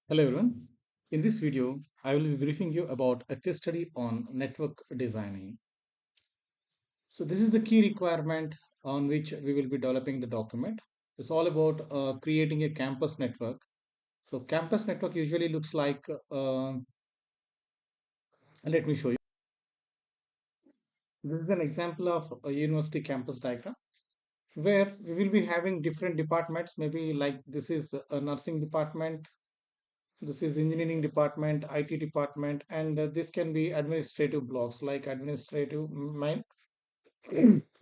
Hello everyone. In this video, I will be briefing you about a case study on network designing. So this is the key requirement on which we will be developing the document. It's all about creating a campus network. So campus network usually looks like, let me show you. This is an example of a university campus diagram where we will be having different departments. Maybe like this is a nursing department, this is engineering department, IT department, and this can be administrative blocks like administrative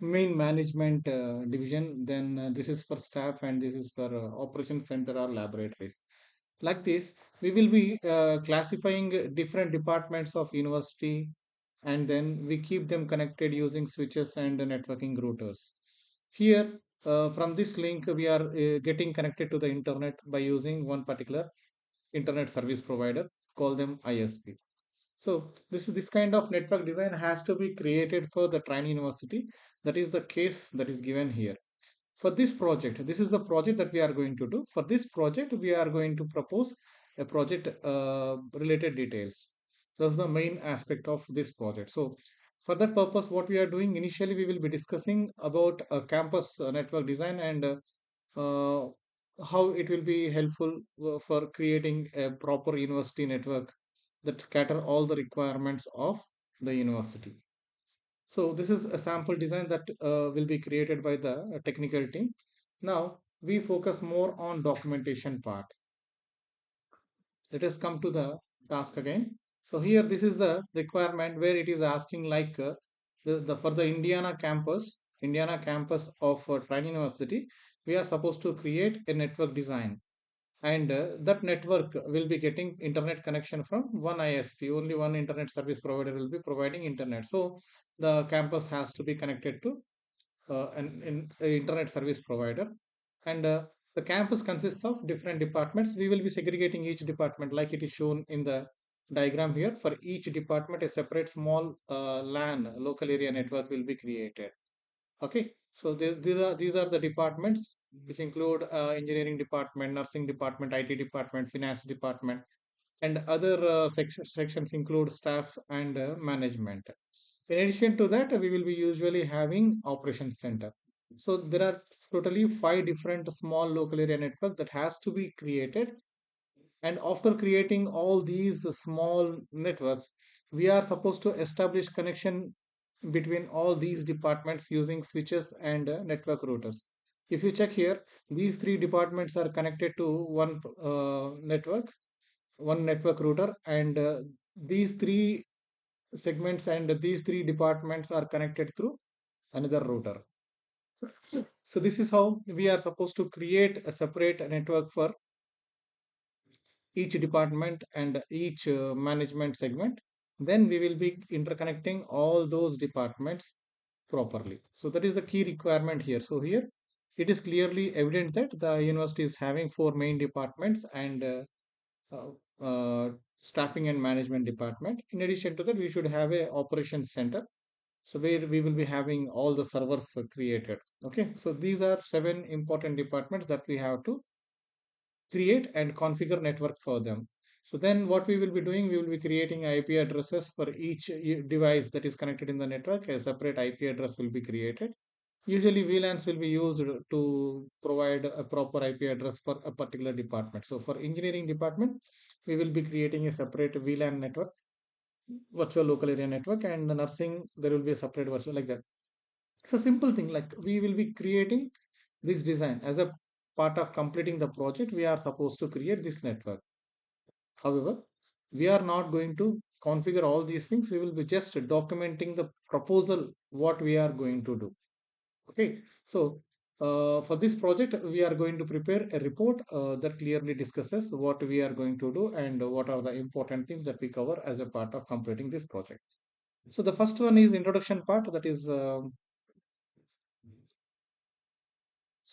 main management division. Then this is for staff, and this is for operations center or laboratories. Like this, we will be classifying different departments of university, and then we keep them connected using switches and networking routers. Here, from this link, we are getting connected to the internet by using one particular internet service provider, call them ISP. So this kind of network design has to be created for the Trine University. That is the case that is given here. For this project, this is the project that we are going to do. For this project, we are going to propose a project related details. That's the main aspect of this project. So for that purpose, what we are doing initially, we will be discussing about a campus network design and uh, how it will be helpful for creating a proper university network that cater all the requirements of the university. So this is a sample design that will be created by the technical team. Now we focus more on documentation part. Let us come to the task again. So here this is the requirement where it is asking like the for the Indiana campus of Trine University, we are supposed to create a network design, and that network will be getting internet connection from one ISP. Only one internet service provider will be providing internet. So the campus has to be connected to a internet service provider, and the campus consists of different departments. We will be segregating each department like it is shown in the diagram here. For each department, a separate small LAN, local area network, will be created. Okay, so these are the departments which include engineering department, nursing department, IT department, finance department, and other sections include staff and management. In addition to that, we will be usually having operations center. So there are totally five different small local area network that has to be created, and after creating all these small networks, we are supposed to establish connection between all these departments using switches and network routers. If you check here, these three departments are connected to one network router, and these three segments and these three departments are connected through another router. So this is how we are supposed to create a separate network for each department and each management segment. Then we will be interconnecting all those departments properly. So that is the key requirement here. So here it is clearly evident that the university is having four main departments and uh, uh, staffing and management department. In addition to that, we should have a operations center, so where we will be having all the servers created. Okay, so these are seven important departments that we have to create and configure network for them. So then what we will be doing, we will be creating IP addresses for each device that is connected in the network. A separate IP address will be created. Usually VLANs will be used to provide a proper IP address for a particular department. So for engineering department, we will be creating a separate VLAN network, virtual local area network, and the nursing, there will be a separate virtual, like that. It's a simple thing, like we will be creating this design as a part of completing the project. We are supposed to create this network. However, we are not going to configure all these things. We will be just documenting the proposal, what we are going to do. Okay, so for this project, we are going to prepare a report that clearly discusses what we are going to do and what are the important things that we cover as a part of completing this project. So the first one is introduction part, that is so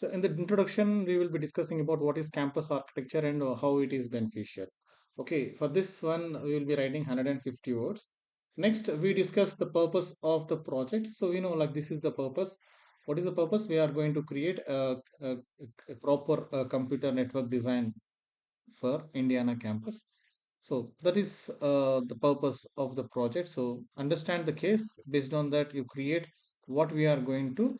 in the introduction, we will be discussing about what is campus architecture and how it is beneficial. Okay, for this one, we will be writing 150 words. Next, we discuss the purpose of the project. So, like this is the purpose. What is the purpose? We are going to create a proper computer network design for Indiana campus. So that is the purpose of the project. So understand the case. Based on that, you create what we are going to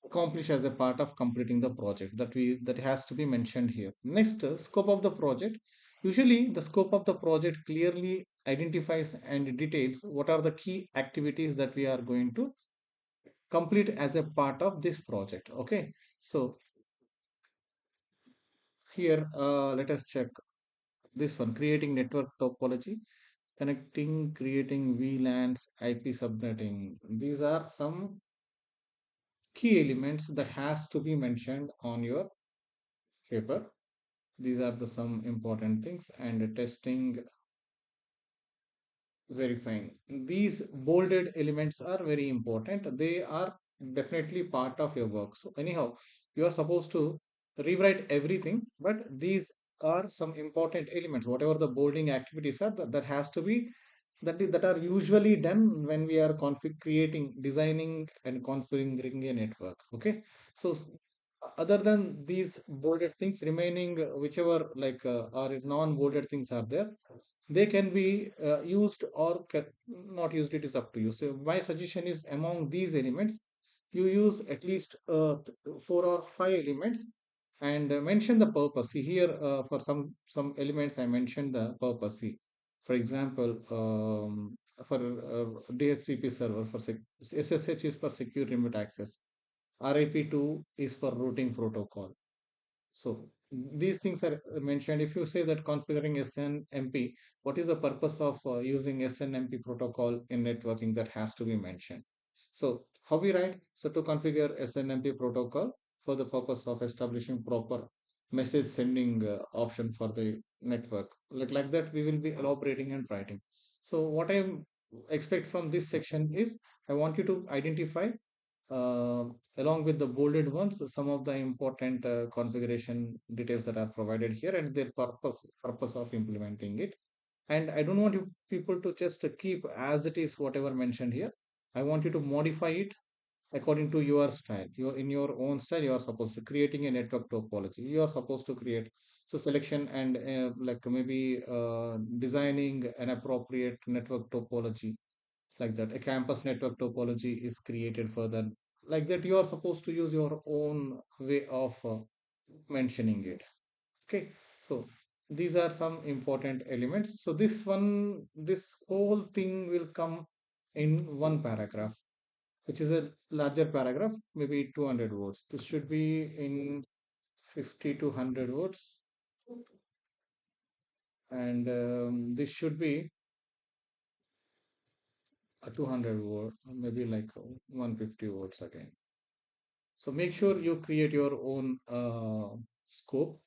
accomplish as a part of completing the project, that has to be mentioned here. Next, scope of the project. Usually, the scope of the project clearly identifies and details what are the key activities that we are going to complete as a part of this project. Okay, so here let us check this one: creating network topology, connecting, creating VLANs, IP subnetting. These are some key elements that has to be mentioned on your paper. These are the some important things. And testing, verifying. These bolded elements are very important. They are definitely part of your work. So anyhow, you are supposed to rewrite everything, but these are some important elements. Whatever the bolding activities are, that has to be that are usually done when we are creating, designing, and configuring a network. Okay, so other than these bolded things, remaining whichever like or non-bolded things are there, they can be used or not used. It is up to you. So my suggestion is, among these elements, you use at least 4 or 5 elements, and mention the purpose. See here, for some elements I mentioned the purpose. See, for example, for DHCP server, for SSH is for secure remote access, RIP2 is for routing protocol. So these things are mentioned. If you say that configuring SNMP, what is the purpose of using SNMP protocol in networking, that has to be mentioned. So how we write? So to configure SNMP protocol for the purpose of establishing proper message sending option for the network. Like that, we will be elaborating and writing. So what I expect from this section is, I want you to identify uh, along with the bolded ones, some of the important configuration details that are provided here, and their purpose of implementing it. And I don't want you people to just keep as it is whatever mentioned here. I want you to modify it according to your style. In your own style, you are supposed to creating a network topology. You are supposed to create so selection and like maybe designing an appropriate network topology, like that a campus network topology is created further, like that you are supposed to use your own way of mentioning it. Okay, so these are some important elements. So this whole thing will come in one paragraph, which is a larger paragraph, maybe 200 words. This should be in 50 to 100 words, and this should be a 200 word, maybe like 150 words again. So make sure you create your own scope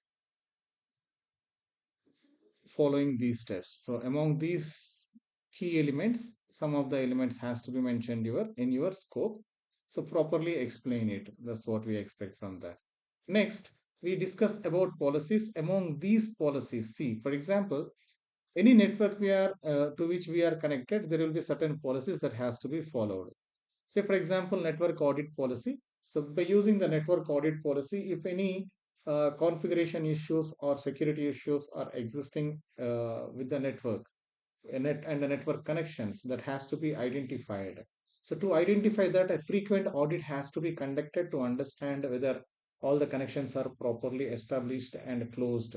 following these steps. So among these key elements, some of the elements has to be mentioned in your scope. So properly explain it. That's what we expect from that. Next, we discuss about policies. Among these policies, see, for example, any network we are to which we are connected, there will be certain policies that has to be followed. Say, for example, network audit policy. So by using the network audit policy, if any configuration issues or security issues are existing with the network, and the network connections, that has to be identified. So to identify that, a frequent audit has to be conducted to understand whether all the connections are properly established and closed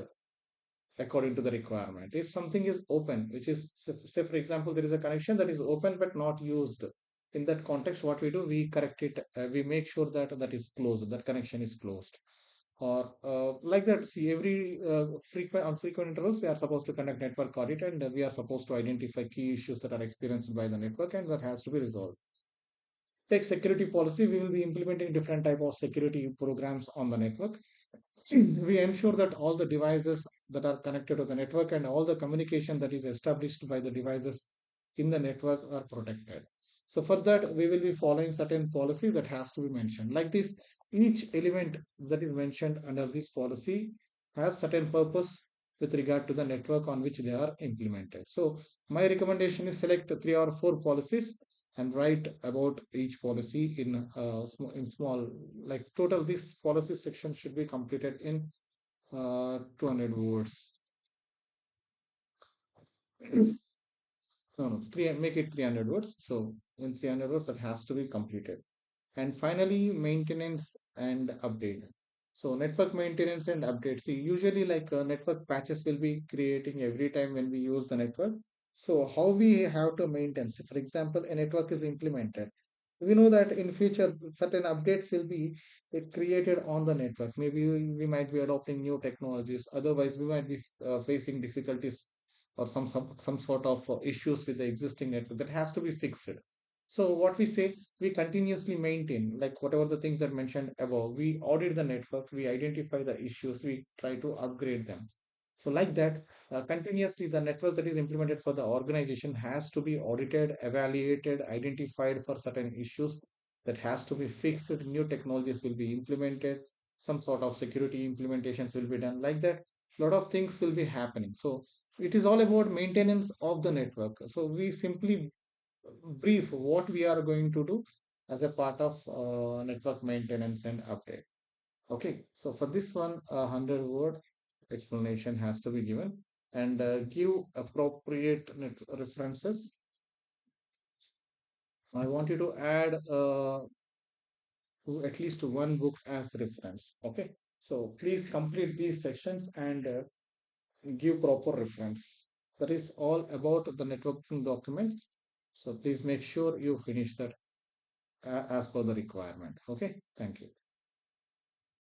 according to the requirement. If something is open, which is, say for example, there is a connection that is open but not used, in that context, what we do, we correct it. We make sure that that is closed, that connection is closed, or like that. See, every frequent on frequent intervals, we are supposed to conduct network audit, and we are supposed to identify key issues that are experienced by the network, and that has to be resolved. Take security policy, we will be implementing different type of security programs on the network. We ensure that all the devices that are connected to the network and all the communication that is established by the devices in the network are protected. So for that, we will be following certain policy that has to be mentioned. Like this, each element that is mentioned under this policy has certain purpose with regard to the network on which they are implemented. So my recommendation is select 3 or 4 policies and write about each policy in small, like total this policy section should be completed in 200 words. No, no, three, make it 300 words. So in 300 words, that has to be completed. And finally, maintenance and update. So network maintenance and update. See, usually like network patches will be creating every time when we use the network. So how we have to maintain? So for example, a network is implemented. We know that in future certain updates will be created on the network. Maybe we might be adopting new technologies. Otherwise, we might be facing difficulties or some sort of issues with the existing network that has to be fixed. So what we say, we continuously maintain, like whatever the things that mentioned above, we audit the network, we identify the issues, we try to upgrade them. So like that, continuously the network that is implemented for the organization has to be audited, evaluated, identified for certain issues that has to be fixed. New technologies will be implemented, some sort of security implementations will be done. Like that, a lot of things will be happening. So it is all about maintenance of the network. So we simply brief what we are going to do as a part of network maintenance and update. Okay, so for this one, a 100-word explanation has to be given and give appropriate references. I want you to add to at least one book as reference. Okay, so please complete these sections and give proper reference. That is all about the networking document. So please make sure you finish that as per the requirement. Okay, thank you.